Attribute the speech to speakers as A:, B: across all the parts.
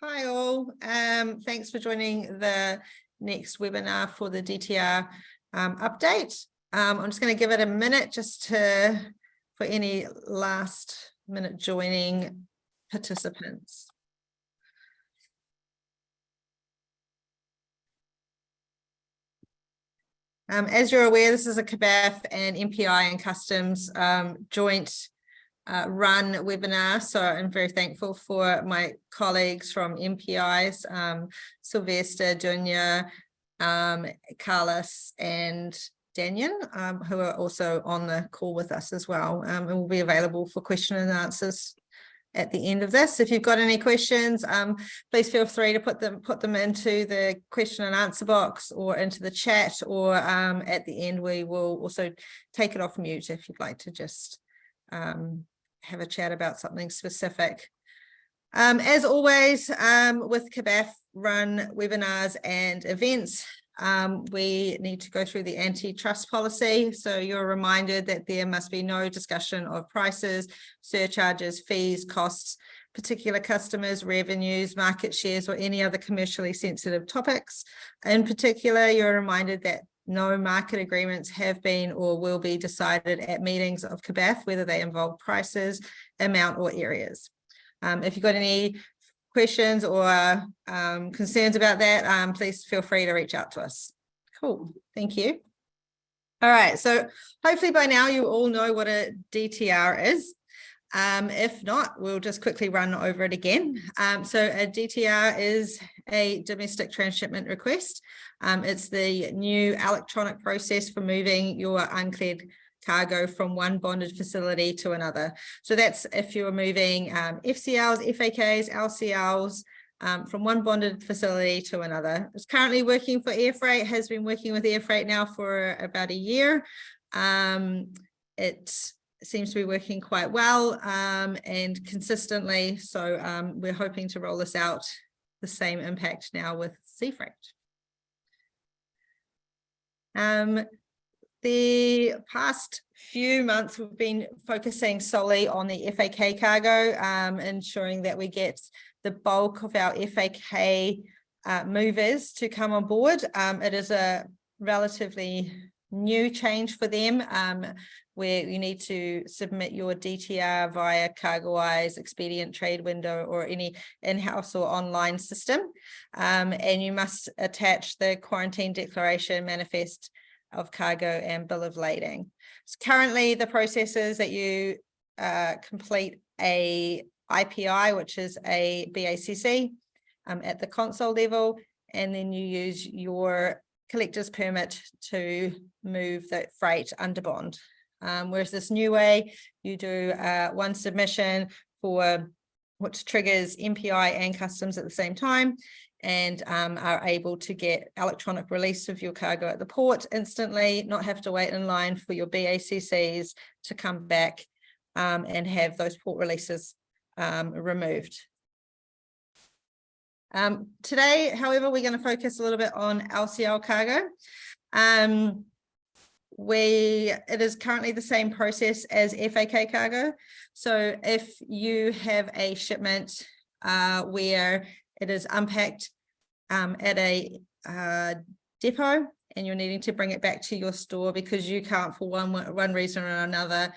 A: Hi all, thanks for joining the next webinar for the DTR update. I'm just going to give it a minute just for any last minute joining participants. As you're aware, this is a CBAF and MPI and Customs joint run webinar, so I'm very thankful for my colleagues from MPIs, Sylvester, Dunya, Carlos and Daniel, who are also on the call with us as well, and will be available for question and answers at the end of this. If you've got any questions, please feel free to put them into the question and answer box or into the chat, or at the end we will also take it off mute if you'd like to just have a chat about something specific. As always, with CBAF run webinars and events, we need to go through the antitrust policy. So you're reminded that there must be no discussion of prices, surcharges, fees, costs, particular customers, revenues, market shares, or any other commercially sensitive topics. In particular, you're reminded that no market agreements have been or will be decided at meetings of CBAF, whether they involve prices, amount, or areas. If you've got any questions or concerns about that, please feel free to reach out to us. Cool, thank you. All right, so hopefully by now you all know what a DTR is. If not, we'll just quickly run over it again. So a DTR is a domestic transshipment request. It's the new electronic process for moving your uncleared cargo from one bonded facility to another. So that's if you're moving FCLs, FAKs, LCLs from one bonded facility to another. It's currently working for air freight, has been working with air freight now for about a year. It seems to be working quite well and consistently. So we're hoping to roll this out, the same impact now with sea freight. The past few months we've been focusing solely on the FAK cargo, ensuring that we get the bulk of our FAK movers to come on board. It is a relatively new change for them, where you need to submit your DTR via CargoWise, Expedient Trade Window, or any in-house or online system, and you must attach the quarantine declaration, manifest of cargo, and bill of lading. So currently the process is that you complete a IPI, which is a BACC at the console level, and then you use your collector's permit to move that freight under bond. Whereas this new way, you do one submission for which triggers MPI and customs at the same time, and are able to get electronic release of your cargo at the port instantly, not have to wait in line for your BACCs to come back and have those port releases removed. Today, however, we're going to focus a little bit on LCL cargo. It is currently the same process as FAK cargo. So if you have a shipment where it is unpacked at a depot and you're needing to bring it back to your store because you can't, for one reason or another,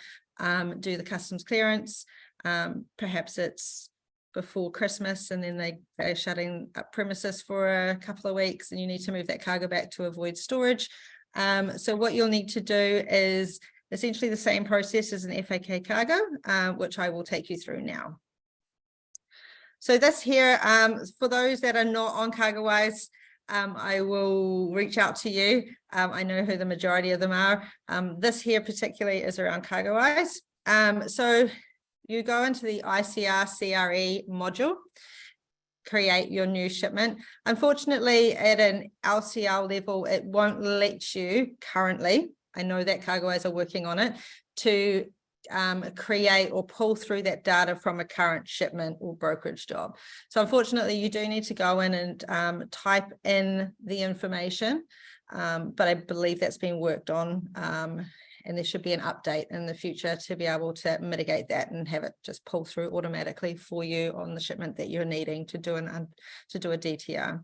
A: do the customs clearance, perhaps it's before Christmas and then they're shutting up premises for a couple of weeks and you need to move that cargo back to avoid storage. So what you'll need to do is essentially the same process as an FAK cargo, which I will take you through now. So this here, for those that are not on CargoWise, I will reach out to you. I know who the majority of them are. This here particularly is around CargoWise. So you go into the ICR CRE module, create your new shipment. Unfortunately, at an LCL level, it won't let you currently, I know that CargoWise are working on it, to create or pull through that data from a current shipment or brokerage job. So unfortunately, you do need to go in and type in the information, but I believe that's being worked on and there should be an update in the future to be able to mitigate that and have it just pull through automatically for you on the shipment that you're needing to do a DTR.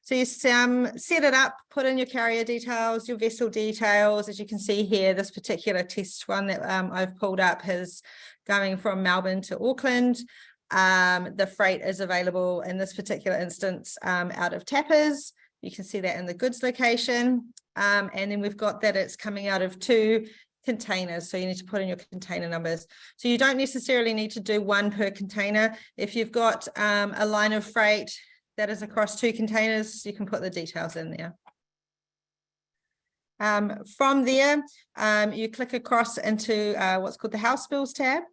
A: So you set it up, put in your carrier details, your vessel details. As you can see here, this particular test one that I've pulled up is going from Melbourne to Auckland. The freight is available in this particular instance out of Tappers. You can see that in the goods location. And then we've got that it's coming out of 2 containers. So you need to put in your container numbers. So you don't necessarily need to do 1 per container. If you've got a line of freight that is across 2 containers, you can put the details in there. From there, you click across into what's called the house bills tab,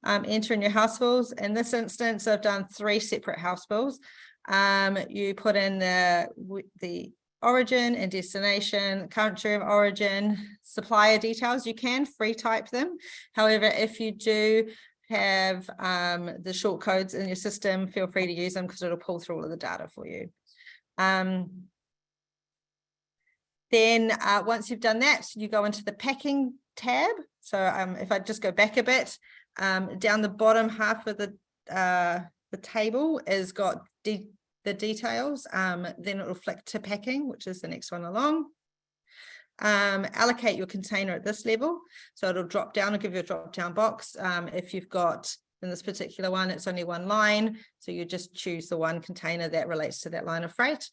A: enter in your house bills. In this instance, I've done 3 separate house bills. You put in the origin and destination, country of origin, supplier details. You can free type them. However, if you do have the short codes in your system, feel free to use them because it'll pull through all of the data for you. Then once you've done that, you go into the packing tab. So if I just go back a bit, down the bottom half of the table is got the details. Then it will flick to packing, which is the next one along. Allocate your container at this level. So it'll drop down, it'll give you a drop down box. If you've got, in this particular one, it's only 1 line. So you just choose the 1 container that relates to that line of freight.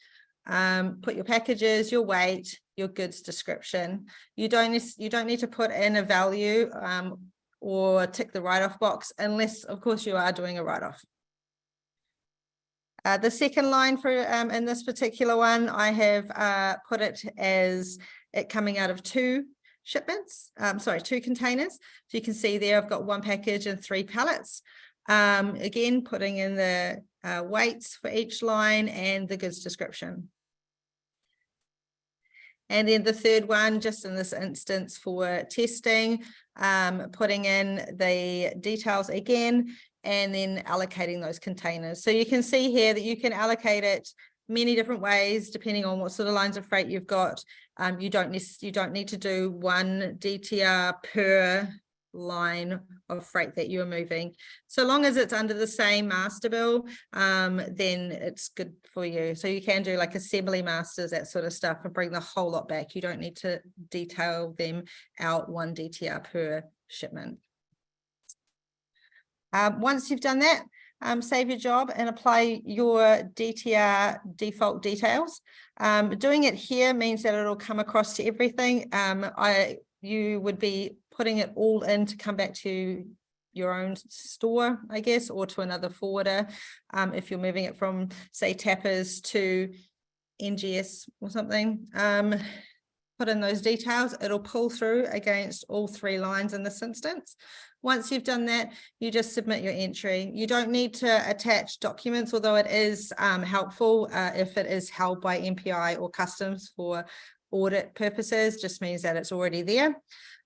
A: Put your packages, your weight, your goods description. You don't need to put in a value or tick the write-off box unless, of course, you are doing a write-off. The second line for in this particular one, I have put it as it coming out of 2 shipments, 2 containers. So you can see there I've got 1 package and 3 pallets. Again, putting in the weights for each line and the goods description. And then the third one, just in this instance for testing, putting in the details again, and then allocating those containers. So you can see here that you can allocate it many different ways, depending on what sort of lines of freight you've got. You don't need to do 1 DTR per line of freight that you're moving. So long as it's under the same master bill, then it's good for you. So you can do like assembly masters, that sort of stuff, and bring the whole lot back. You don't need to detail them out 1 DTR per shipment. Once you've done that, save your job and apply your DTR default details. Doing it here means that it'll come across to everything. You would be putting it all in to come back to your own store, I guess, or to another forwarder. If you're moving it from, say, Tappers to NGS or something, put in those details. It'll pull through against all 3 lines in this instance. Once you've done that, you just submit your entry. You don't need to attach documents, although it is helpful if it is held by MPI or customs for audit purposes. Just means that it's already there.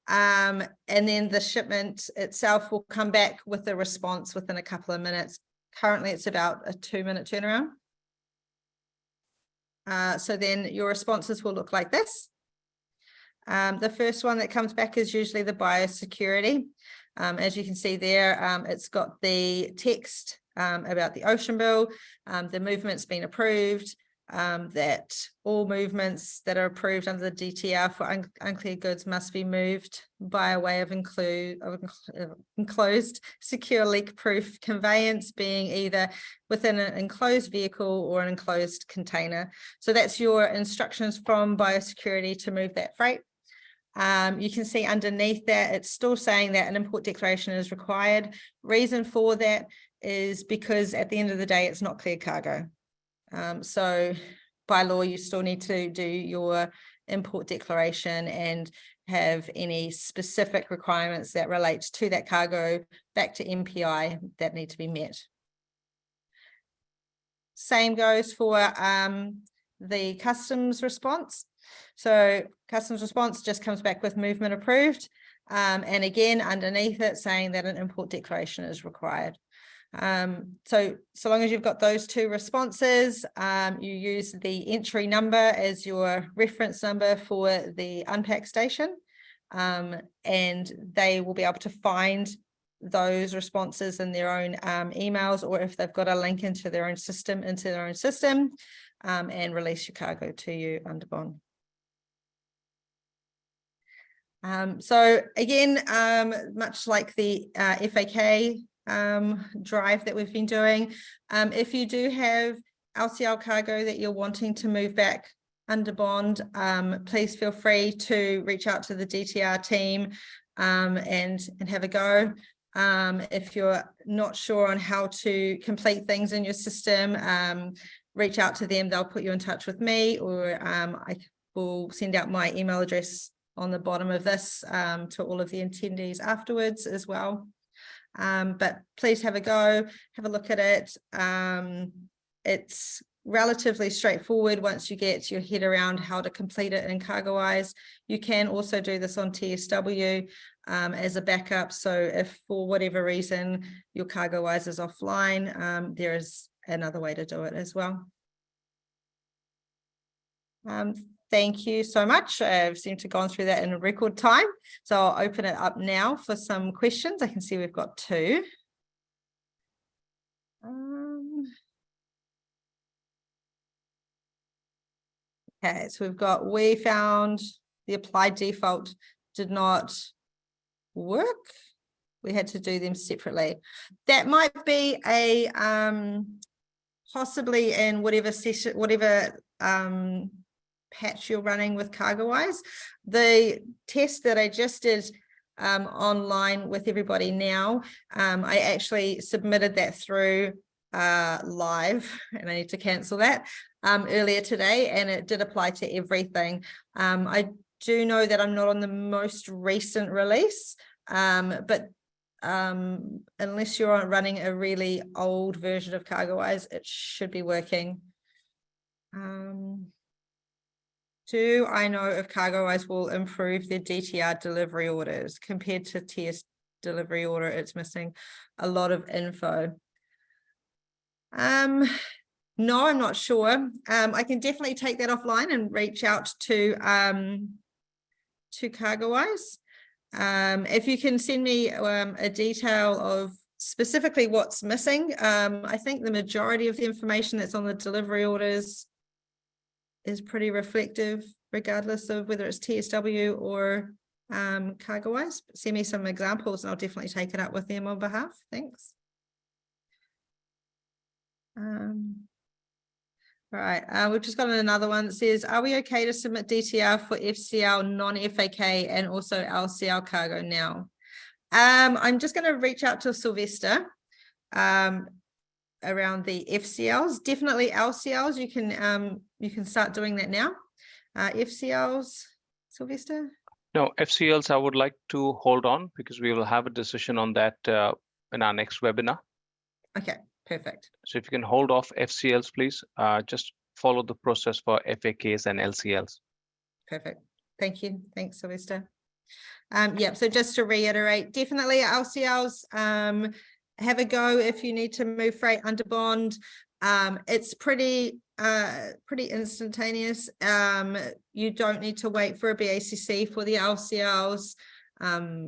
A: And then the shipment itself will come back with a response within a couple of minutes. Currently, it's about a 2-minute turnaround. So then your responses will look like this. The first one that comes back is usually the biosecurity. As you can see there, it's got the text about the ocean bill, the movement's been approved, that all movements that are approved under the DTR for unclear goods must be moved by way of enclosed secure leak-proof conveyance, being either within an enclosed vehicle or an enclosed container. So that's your instructions from biosecurity to move that freight. You can see underneath that, it's still saying that an import declaration is required. Reason for that is because at the end of the day, it's not cleared cargo. So by law, you still need to do your import declaration and have any specific requirements that relates to that cargo back to MPI that need to be met. Same goes for the customs response. So customs response just comes back with movement approved. And again, underneath it saying that an import declaration is required. So long as you've got those 2 responses, you use the entry number as your reference number for the unpack station. and they will be able to find those responses in their own emails, or if they've got a link into their own system, and release your cargo to you under bond. So again, much like the FAK drive that we've been doing, if you do have LCL cargo that you're wanting to move back under bond, please feel free to reach out to the DTR team and have a go. If you're not sure on how to complete things in your system, reach out to them. They'll put you in touch with me, or I will send out my email address on the bottom of this to all of the attendees afterwards as well. But please have a go, have a look at it. It's relatively straightforward once you get your head around how to complete it in CargoWise. You can also do this on TSW as a backup. So if for whatever reason your CargoWise is offline, there is another way to do it as well. Thank you so much. I've seemed to have gone through that in a record time. So I'll open it up now for some questions. I can see we've got two. Okay, so we found the applied default did not work. We had to do them separately. That might be a possibly in whatever session, whatever patch you're running with CargoWise. The test that I just did online with everybody now, I actually submitted that through live, and I need to cancel that earlier today, and it did apply to everything. I do know that I'm not on the most recent release, but unless you're running a really old version of CargoWise, it should be working. Do I know if CargoWise will improve their DTR delivery orders compared to TS delivery order? It's missing a lot of info. No, I'm not sure. I can definitely take that offline and reach out to CargoWise. If you can send me a detail of specifically what's missing. I think the majority of the information that's on the delivery orders is pretty reflective, regardless of whether it's TSW or CargoWise. Send me some examples and I'll definitely take it up with them on behalf. Thanks. All right, we've just got another one that says, are we okay to submit DTR for FCL, non-FAK and also LCL cargo now? I'm just going to reach out to Sylvester around the FCLs. Definitely LCLs, you can start doing that now. FCLs, Sylvester?
B: No, FCLs I would like to hold on because we will have a decision on that in our next webinar.
A: Okay, perfect.
B: So if you can hold off FCLs, please, just follow the process for FAKs and LCLs.
A: Perfect. Thank you. Thanks, Sylvester. Yeah, so just to reiterate, definitely LCLs, have a go if you need to move freight under bond. It's pretty instantaneous. You don't need to wait for a BACC for the LCLs.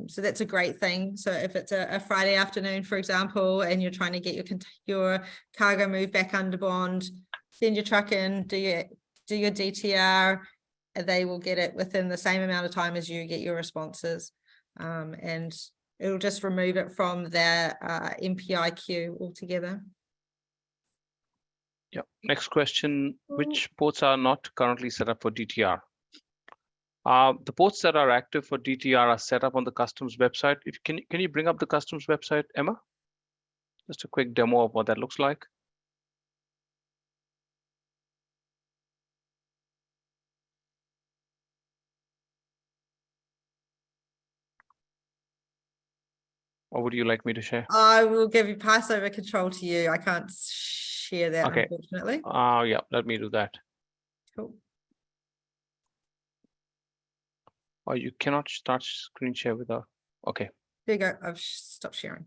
A: So that's a great thing. So if it's a Friday afternoon, for example, and you're trying to get your cargo moved back under bond, send your truck in, do your DTR, and they will get it within the same amount of time as you get your responses. And it'll just remove it from their MPI queue altogether.
B: Yeah. Next question, which ports are not currently set up for DTR? The ports that are active for DTR are set up on the customs website. Can you bring up the customs website, Emma? Just a quick demo of what that looks like. Or would you like me to share?
A: I will pass over control to you. I can't share that, okay. Unfortunately.
B: Yeah, let me do that.
A: Cool.
B: Or you cannot start screen share without. Okay.
A: There you go. I've stopped sharing.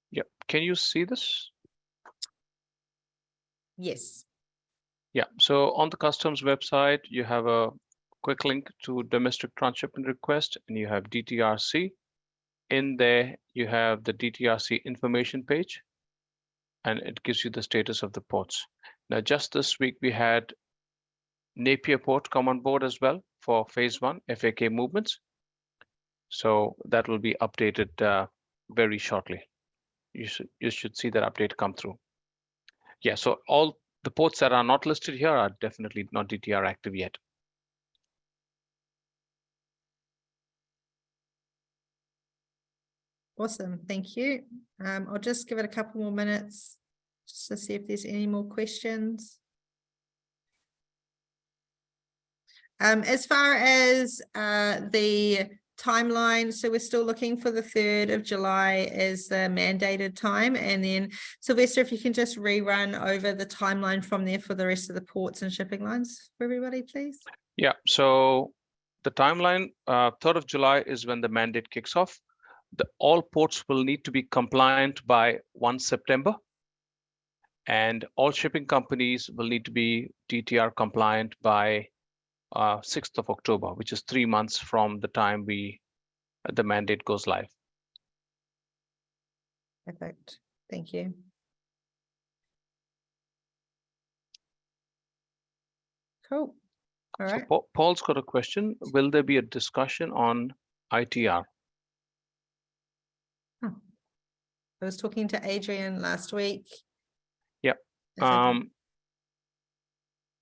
B: Yep. can you see this?
A: Yes.
B: Yeah, so on the customs website, you have a quick link to domestic transshipment request, and you have DTRC. In there, you have the DTRC information page, and it gives you the status of the ports. Now, just this week, we had Napier Port come on board as well for phase 1 FAK movements. So that will be updated very shortly. You should see that update come through. Yeah, so all the ports that are not listed here are definitely not DTR active yet.
A: Awesome, thank you. I'll just give it a couple more minutes just to see if there's any more questions. As far as the timeline, so we're still looking for the 3rd of July as the mandated time. And then Sylvester, if you can just rerun over the timeline from there for the rest of the ports and shipping lines for everybody, please.
B: Yeah, so the timeline, 3rd of July is when the mandate kicks off. All ports will need to be compliant by 1 September. And all shipping companies will need to be DTR compliant by 6th of October, which is 3 months from the time the mandate goes live.
A: Perfect, thank you. Cool, all right.
B: So Paul's got a question. Will there be a discussion on ITR?
A: I was talking to Adrian last week.
B: Yeah.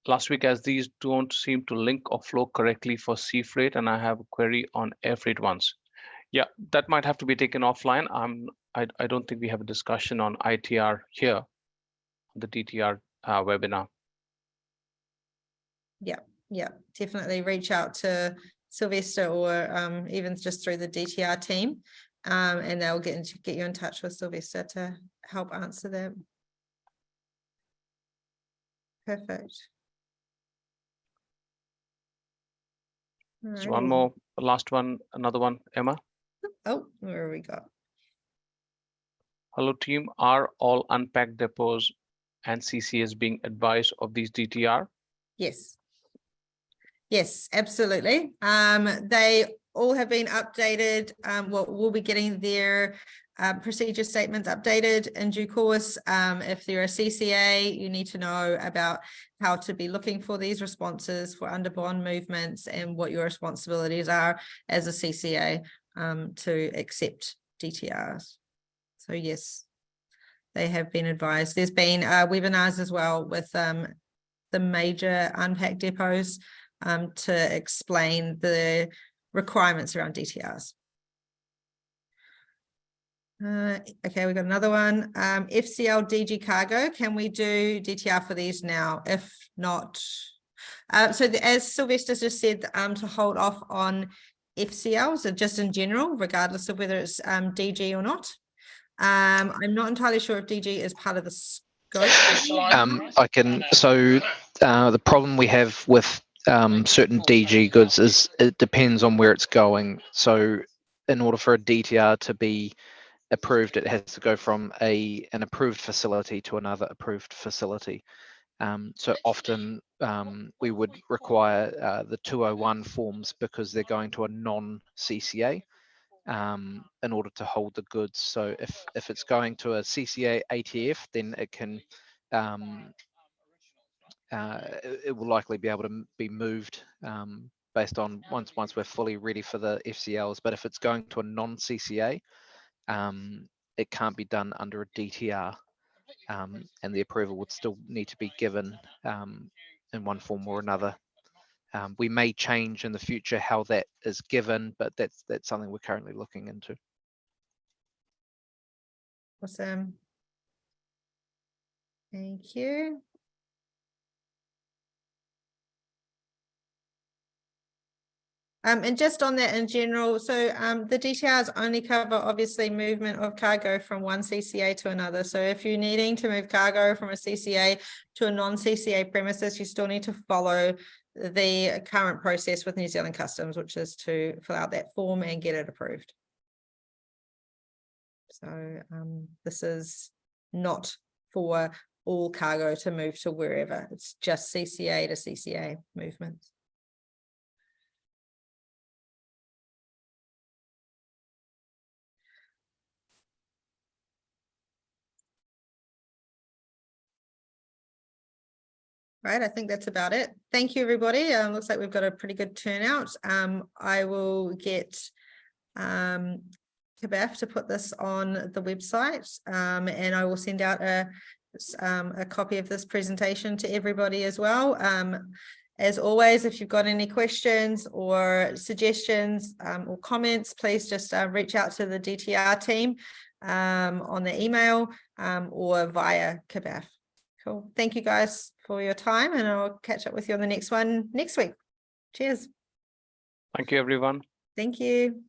B: Last week, as these don't seem to link or flow correctly for sea freight, and I have a query on air freight ones. Yeah, that might have to be taken offline. I don't think we have a discussion on ITR here, on the DTR webinar.
A: Yeah, definitely reach out to Sylvester or even just through the DTR team, and they'll get you in touch with Sylvester to help answer them. Perfect.
B: There's one more, last one, another one, Emma.
A: Oh, where we go?
B: Hello team, are all unpacked depots and CCS being advised of these DTR?
A: Yes. Yes, absolutely. They all have been updated. We'll be getting their procedure statements updated in due course. If they're a CCA, you need to know about how to be looking for these responses for under bond movements and what your responsibilities are as a CCA to accept DTRs. So yes, they have been advised. There's been webinars as well with the major unpacked depots to explain the requirements around DTRs. Okay, we've got another one. FCL DG cargo, can we do DTR for these now? If not, as Sylvester just said, to hold off on FCL, so just in general, regardless of whether it's DG or not. I'm not entirely sure if DG is part of the scope.
C: I can. So the problem we have with certain DG goods is it depends on where it's going. So in order for a DTR to be approved, it has to go from an approved facility to another approved facility. So often we would require the 201 forms because they're going to a non-CCA in order to hold the goods. So if it's going to a CCA ATF, then it can it will likely be able to be moved based on once we're fully ready for the FCLs. But if it's going to a non-CCA, it can't be done under a DTR, and the approval would still need to be given in one form or another. We may change in the future how that is given, but that's something we're currently looking into.
A: Awesome. Thank you. And just on that in general, so the DTRs only cover obviously movement of cargo from one CCA to another. So if you're needing to move cargo from a CCA to a non-CCA premises, you still need to follow the current process with New Zealand Customs, which is to fill out that form and get it approved. So this is not for all cargo to move to wherever. It's just CCA to CCA movement. Right, I think that's about it. Thank you, everybody. Looks like we've got a pretty good turnout. I will get Kabaf to put this on the website, and I will send out a copy of this presentation to everybody as well. As always, if you've got any questions or suggestions or comments, please just reach out to the DTR team on the email or via Kabaf. Cool. Thank you guys for your time, and I'll catch up with you on the next one next week. Cheers.
B: Thank you, everyone.
A: Thank you.